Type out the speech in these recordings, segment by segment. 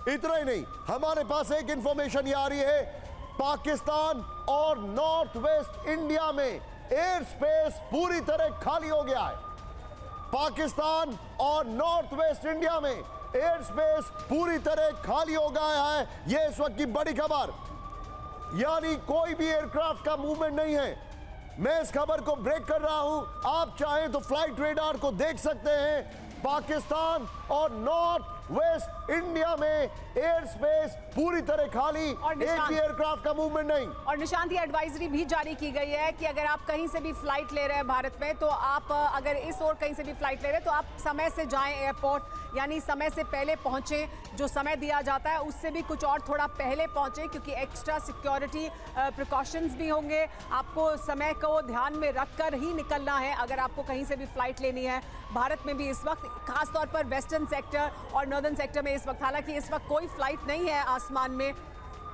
इतना ही नहीं, हमारे पास एक इंफॉर्मेशन ये आ रही है, पाकिस्तान और नॉर्थ वेस्ट इंडिया में एयर स्पेस पूरी तरह खाली हो गया है। पाकिस्तान और नॉर्थ वेस्ट इंडिया में एयर स्पेस पूरी तरह खाली हो गया है, यह इस वक्त की बड़ी खबर। यानी कोई भी एयरक्राफ्ट का मूवमेंट नहीं है। मैं इस खबर को ब्रेक कर रहा हूं, आप चाहें तो फ्लाइट रेडार को देख सकते हैं। पाकिस्तान और नॉर्थ वेस्ट इंडिया में एयर स्पेस पूरी तरह खाली, एक भी एयरक्राफ्ट का मूवमेंट नहीं। और निशांत, ये एडवाइजरी भी जारी की गई है कि अगर आप कहीं से भी फ्लाइट ले रहे हैं भारत में, तो आप अगर इस ओर कहीं से भी फ्लाइट ले रहे हैं तो आप समय से जाएं एयरपोर्ट, यानी समय से पहले पहुंचें। जो समय दिया जाता है उससे भी कुछ और थोड़ा पहले पहुंचें, क्योंकि एक्स्ट्रा सिक्योरिटी प्रिकॉशंस भी होंगे। आपको समय को ध्यान में रखकर ही निकलना है अगर आपको कहीं से भी फ्लाइट लेनी है। भारत में भी इस वक्त खासतौर पर वेस्टर्न सेक्टर और नॉर्दर्न सेक्टर में इस वक्त, हालांकि इस वक्त कोई फ्लाइट नहीं है आसमान में,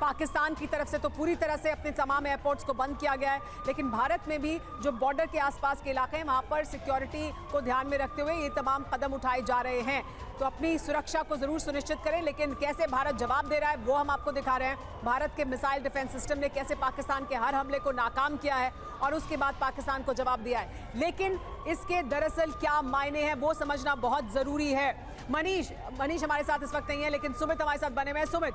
पाकिस्तान की तरफ से तो पूरी तरह से अपने तमाम एयरपोर्ट्स को बंद किया गया है, लेकिन भारत में भी जो बॉर्डर के आसपास के इलाके हैं वहां पर सिक्योरिटी को ध्यान में रखते हुए ये तमाम कदम उठाए जा रहे हैं। तो अपनी सुरक्षा को जरूर सुनिश्चित करें, लेकिन कैसे भारत जवाब दे रहा है वो हम आपको दिखा रहे हैं। भारत के मिसाइल डिफेंस सिस्टम ने कैसे पाकिस्तान के हर हमले को नाकाम किया है और उसके बाद पाकिस्तान को जवाब दिया है। लेकिन इसके दरअसल क्या मायने हैं वो समझना बहुत जरूरी है। मनीष हमारे साथ इस वक्त नहीं है, लेकिन सुमित हमारे साथ बने हुए हैं। सुमित,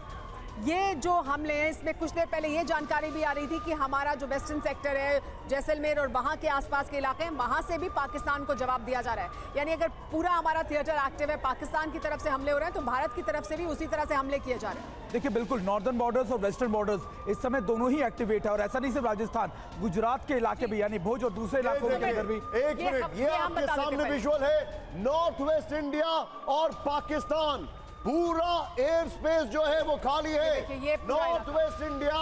ये जो हमले हैं इसमें कुछ देर पहले ये जानकारी भी आ रही थी कि हमारा जो वेस्टर्न सेक्टर है, जैसलमेर और वहाँ के आसपास के इलाके हैं, वहाँ से भी पाकिस्तान को जवाब दिया जा रहा है। यानी अगर पूरा हमारा थिएटर एक्टिव है, पाकिस्तान की तरफ से हमले हो रहे हैं, तो भारत की तरफ से भी उसी तरह से हमले किए जा रहे हैं। देखिए, बिल्कुल नॉर्दर्न बॉर्डर्स और वेस्टर्न बॉर्डर्स इस समय दोनों ही एक्टिवेट है, और ऐसा नहीं सिर्फ राजस्थान, गुजरात के इलाके भी, यानी भुज और दूसरे इलाकों के अंदर भी। एक मिनट, ये आपके सामने विजुअल है, नॉर्थ वेस्ट इंडिया और पाकिस्तान, पूरा एयर स्पेस जो है वो खाली है। North west India,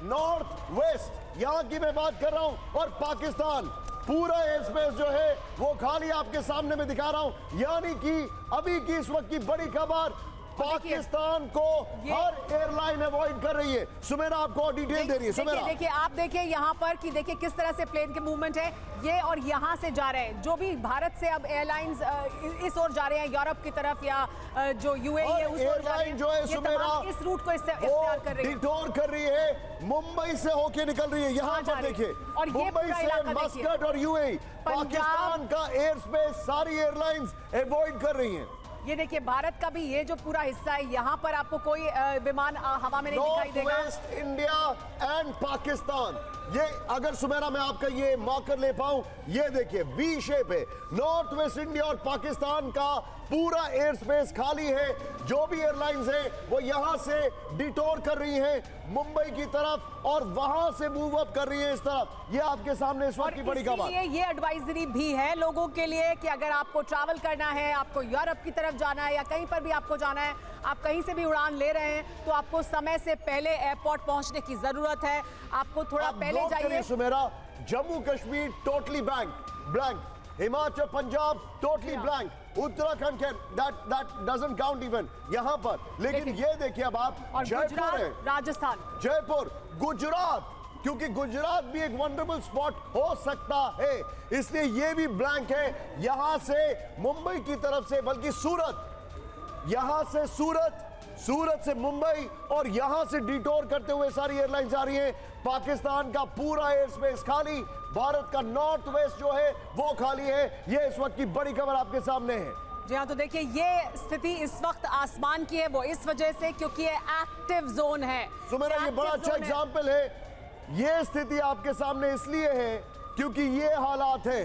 north west यहाँ की मैं बात कर रहा हूं, और पाकिस्तान पूरा एयर स्पेस जो है वो खाली आपके सामने में दिखा रहा हूं। यानी कि अभी की इस वक्त की बड़ी खबर, पाकिस्तान को हर एयरलाइन अवॉइड कर रही है। सुमेरा आपको और डिटेल दे रही है। सुमेरा देखिए, आप देखिए यहाँ पर कि देखिए किस तरह से प्लेन के मूवमेंट है ये, और यहाँ से जा रहे हैं जो भी भारत से अब एयरलाइंस इस ओर जा रहे हैं, यूरोप की तरफ या जो यूएई है उस ओर जा रहे हैं, जो है सुमेरा इस रूट को इख्तियार कर रही है, डिटोर कर रही है, मुंबई से होके निकल रही है। यहाँ पर देखिए, और ये मुंबई से मस्कट और यूएई, पाकिस्तान का एयर स्पेस सारी एयरलाइंस अवॉइड कर रही हैं। ये देखिए, भारत का भी ये जो पूरा हिस्सा है, यहाँ पर आपको कोई विमान हवा में नहीं दिखाई देगा। North west India and Pakistan, ये अगर सुमेरा मैं आपका ये मार्कर ले पाऊं, ये देखिए वी शेप है। नॉर्थ वेस्ट इंडिया और पाकिस्तान का पूरा एयर स्पेस खाली है। जो भी एयरलाइंस हैं वो यहां से डिटोर कर रही हैं मुंबई की तरफ, और वहां से मूव अप कर रही है इस तरफ। ये आपके सामने इस वक्त की बड़ी खबर। ये एडवाइजरी भी है लोगों के लिए कि अगर आपको ट्रैवल करना है, आपको यूरोप की तरफ जाना है या कहीं पर भी आपको जाना है, आप कहीं से भी उड़ान ले रहे हैं, तो आपको समय से पहले एयरपोर्ट पहुंचने की जरूरत है। आपको थोड़ा पहले जाइए। सुमेरा, Jammu Kashmir totally blank, Himachal Punjab totally blank, Uttarakhand के दैट डजंट काउंट इवन यहाँ पर। लेकिन ये देखिए अब आप, जयपुर है, राजस्थान, जयपुर, गुजरात, क्योंकि गुजरात भी एक वंडरफुल स्पॉट हो सकता है, इसलिए ये भी ब्लैंक है। यहां से मुंबई की तरफ से, बल्कि सूरत, यहां से सूरत से मुंबई, और यहां से डिटोर करते हुए सारी एयरलाइंस आ रही हैं। पाकिस्तान का पूरा एयर स्पेस खाली, भारत का नॉर्थ वेस्ट जो है वो खाली है। ये इस वक्त की बड़ी खबर आपके सामने है। जी हाँ, तो देखिए ये स्थिति इस वक्त आसमान की है, वो इस वजह से क्योंकि ये एक्टिव जोन है। सुमेरा, ये बड़ा अच्छा एग्जाम्पल है। ये स्थिति आपके सामने इसलिए है क्योंकि ये हालात है,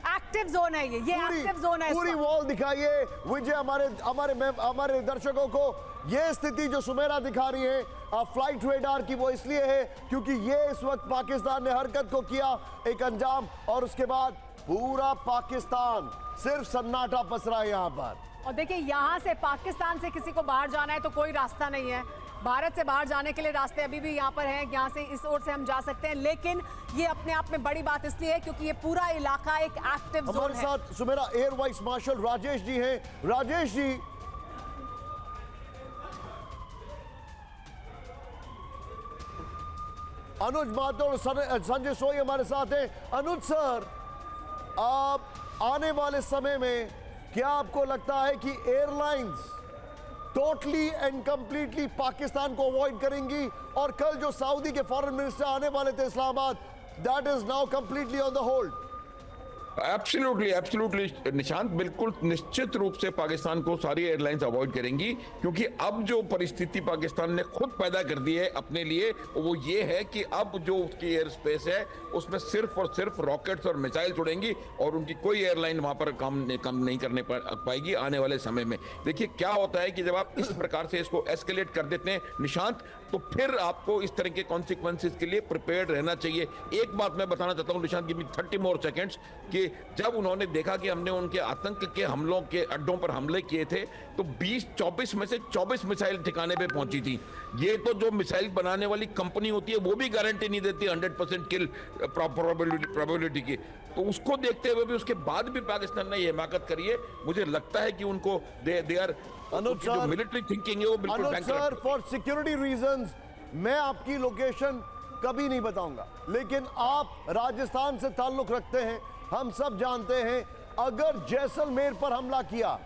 एक्टिव जोन है ये एक्टिव जोन है। पूरी वॉल दिखाइए विजय हमारे दर्शकों को। ये स्थिति जो सुमेरा दिखा रही है फ्लाइट रेडार की, वो इसलिए है क्योंकि ये इस वक्त पाकिस्तान ने हरकत को किया एक अंजाम, और उसके बाद पूरा पाकिस्तान सिर्फ सन्नाटा पसरा है यहाँ पर। और देखिए, यहाँ से पाकिस्तान से किसी को बाहर जाना है तो कोई रास्ता नहीं है। भारत से बाहर जाने के लिए रास्ते अभी भी यहाँ पर हैं, यहाँ से इस ओर से हम जा सकते हैं, लेकिन ये अपने आप में बड़ी बात इसलिए है क्योंकि ये पूरा इलाका एक एक्टिव जोन है। हमारे साथ Sumera air vice marshal Rajesh ji हैं। राजेश जी, अनुज माथुर और संजय सोई हमारे साथ हैं। अनुज सर, आप आने वाले समय में क्या आपको लगता है कि airlines totally and completely Pakistan को अवॉइड करेंगी और कल जो सऊदी के फॉरेन मिनिस्टर आने वाले थे Islamabad, that is now completely on the hold. Absolutely Nishant, बिल्कुल निश्चित रूप से पाकिस्तान को सारी एयरलाइंस अवॉइड करेंगी, क्योंकि अब जो परिस्थिति पाकिस्तान ने खुद पैदा कर दी है अपने लिए, वो ये है कि अब जो उसकी एयर स्पेस है उसमें सिर्फ और सिर्फ रॉकेट्स और मिसाइल उड़ेंगी और उनकी कोई एयरलाइन वहां पर काम नहीं करने पाएगी आने वाले समय में। देखिए क्या होता है कि जब आप इस प्रकार से इसको एस्केलेट कर देते हैं निशांत, तो फिर आपको इस तरह के कॉन्सिक्वेंसेस के लिए प्रिपेयर्ड रहना चाहिए। एक बात मैं बताना चाहता हूं Nishant, give me 30 more seconds, कि जब उन्होंने देखा कि हमने उनके आतंक के हमलों के अड्डों पर हमले किए थे तो 24 में से 24 मिसाइल ठिकाने पे पहुंची थी। ये तो जो मिसाइल बनाने वाली कंपनी होती है वो भी गारंटी नहीं देती 100% किल प्रोबेबिलिटी की, तो उसको देखते हुए भी उसके बाद भी पाकिस्तान ने ये हिमाकत करी है। मुझे लगता है कि उनको दे आर जो मिलिट्री थिंकिंग है वो बिल्कुल सर, फॉर सिक्योरिटी रीजंस मैं आपकी लोकेशन कभी नहीं बताऊंगा, लेकिन आप राजस्थान से ताल्लुक रखते हैं, हम सब जानते हैं, अगर जैसलमेर पर हमला किया